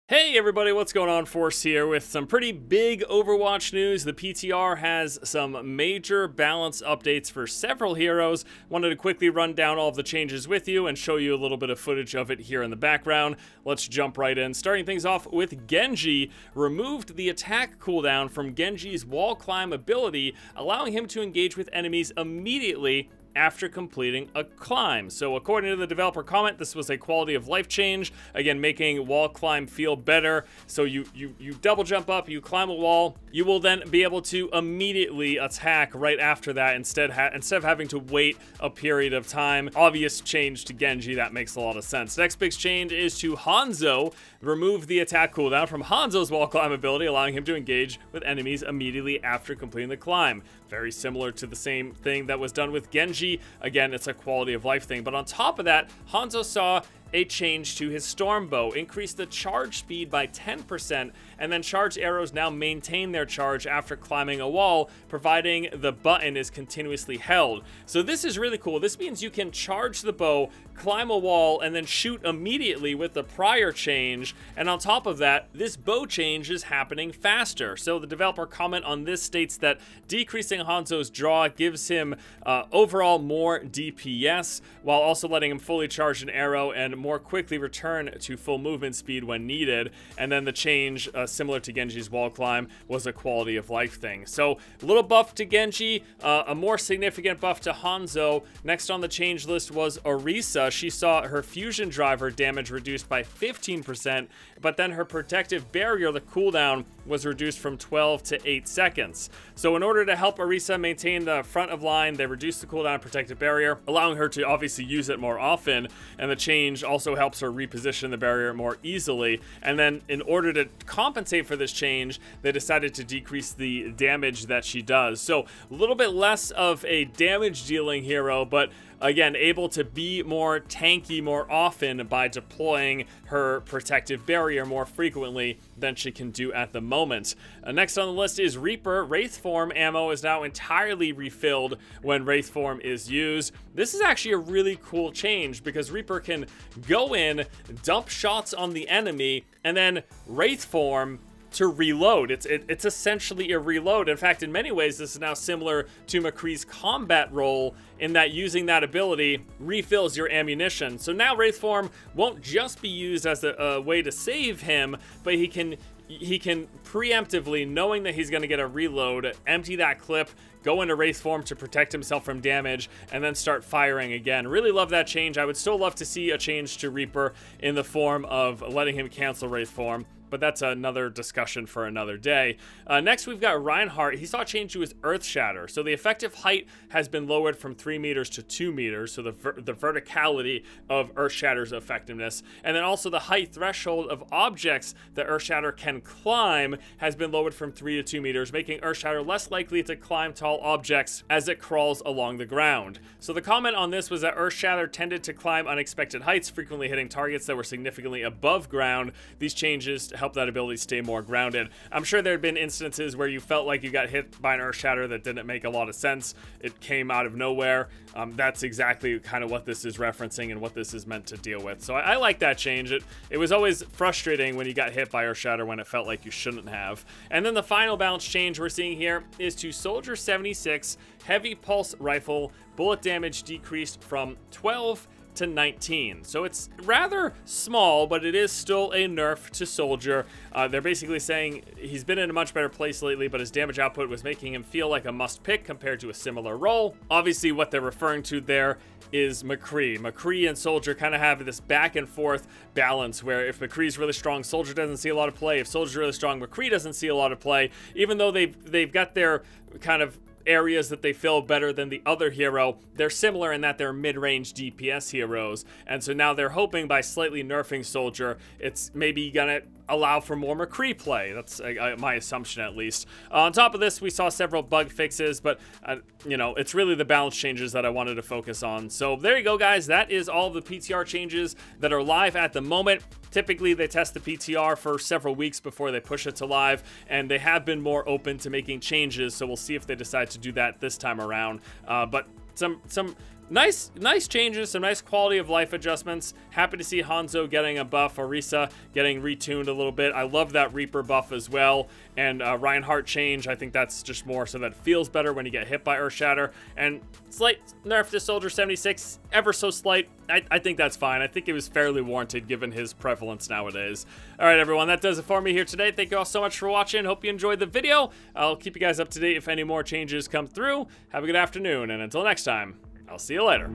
Hey everybody, what's going on? Force here with some pretty big Overwatch news. The PTR has some major balance updates for several heroes. Wanted to quickly run down all of the changes with you and show you a little bit of footage of it here in the background. Let's jump right in. Starting things off with Genji, removed the attack cooldown from Genji's wall climb ability, allowing him to engage with enemies immediately after completing a climb. So according to the developer comment, this was a quality of life change, again making wall climb feel better. So you double jump up, you climb a wall, you will then be able to immediately attack right after that instead of having to wait a period of time. Obvious change to Genji, that makes a lot of sense. Next big change is to Hanzo, remove the attack cooldown from Hanzo's wall climb ability, allowing him to engage with enemies immediately after completing the climb. Very similar to the same thing that was done with Genji. Again, it's a quality of life thing. But on top of that, Hanzo saw a change to his storm bow, increased the charge speed by 10%, and then charged arrows now maintain their charge after climbing a wall, providing the button is continuously held. So this is really cool. This means you can charge the bow, climb a wall, and then shoot immediately with the prior change. And on top of that, this bow change is happening faster. So the developer comment on this states that decreasing Hanzo's draw gives him overall more DPS, while also letting him fully charge an arrow and more quickly return to full movement speed when needed. And then the change, similar to Genji's wall climb, was a quality of life thing. So a little buff to Genji, a more significant buff to Hanzo. Next on the change list was Orisa. She saw her fusion driver damage reduced by 15%, but then her protective barrier, the cooldown, was reduced from 12 to 8 seconds. So in order to help Orisa maintain the front of line, they reduced the cooldown protective barrier, allowing her to obviously use it more often, and the change also helps her reposition the barrier more easily. And then in order to compensate for this change, they decided to decrease the damage that she does. So a little bit less of a damage dealing hero, but again, able to be more tanky more often by deploying her protective barrier more frequently than she can do at the moment. Next on the list is Reaper. Wraith form ammo is now entirely refilled when Wraith form is used. This is actually a really cool change because Reaper can go in, dump shots on the enemy, and then Wraith form to reload. It's essentially a reload. In fact, in many ways, this is now similar to McCree's combat role in that using that ability refills your ammunition. So now Wraith form won't just be used as a way to save him, but he can preemptively, knowing that he's going to get a reload, empty that clip, go into Wraith form to protect himself from damage, and then start firing again. Really love that change. I would still love to see a change to Reaper in the form of letting him cancel Wraith form, but that's another discussion for another day. Next, we've got Reinhardt. He saw a change to his Earth Shatter. So the effective height has been lowered from 3 meters to 2 meters, so the verticality of Earth Shatter's effectiveness. And then also the height threshold of objects that Earth Shatter can climb has been lowered from 3 to 2 meters, making Earth Shatter less likely to climb tall objects as it crawls along the ground. So the comment on this was that Earth Shatter tended to climb unexpected heights, frequently hitting targets that were significantly above ground. These changes help that ability stay more grounded. I'm sure there had been instances where you felt like you got hit by an Earth Shatter that didn't make a lot of sense. It came out of nowhere. That's exactly kind of what this is referencing and what this is meant to deal with. So I like that change. It was always frustrating when you got hit by Earth Shatter when it felt like you shouldn't have. And then the final balance change we're seeing here is to Soldier 76 Heavy Pulse Rifle. Bullet damage decreased from 12 to 19. So it's rather small, but it is still a nerf to Soldier. They're basically saying he's been in a much better place lately, but his damage output was making him feel like a must pick compared to a similar role. Obviously, what they're referring to there is McCree. McCree and Soldier kind of have this back and forth balance where if McCree's really strong, Soldier doesn't see a lot of play. If Soldier's really strong, McCree doesn't see a lot of play. Even though they've got their kind of areas that they fill better than the other hero, they're similar in that they're mid-range DPS heroes, and so now they're hoping by slightly nerfing Soldier, it's maybe gonna allow for more McCree play. That's my assumption, at least. On top of this, we saw several bug fixes, but you know, it's really the balance changes that I wanted to focus on. So there you go, guys. That is all of the PTR changes that are live at the moment. Typically, they test the PTR for several weeks before they push it to live, and they have been more open to making changes, so we'll see if they decide to do that this time around. But some nice changes, some nice quality of life adjustments. Happy to see Hanzo getting a buff, Orisa getting retuned a little bit. I love that Reaper buff as well, and Reinhardt change. I think that's just more so that it feels better when you get hit by Earthshatter. And slight nerf to Soldier 76, ever so slight. I think that's fine. I think it was fairly warranted given his prevalence nowadays. All right, everyone, that does it for me here today. Thank you all so much for watching. Hope you enjoyed the video. I'll keep you guys up to date if any more changes come through. Have a good afternoon, and until next time, I'll see you later.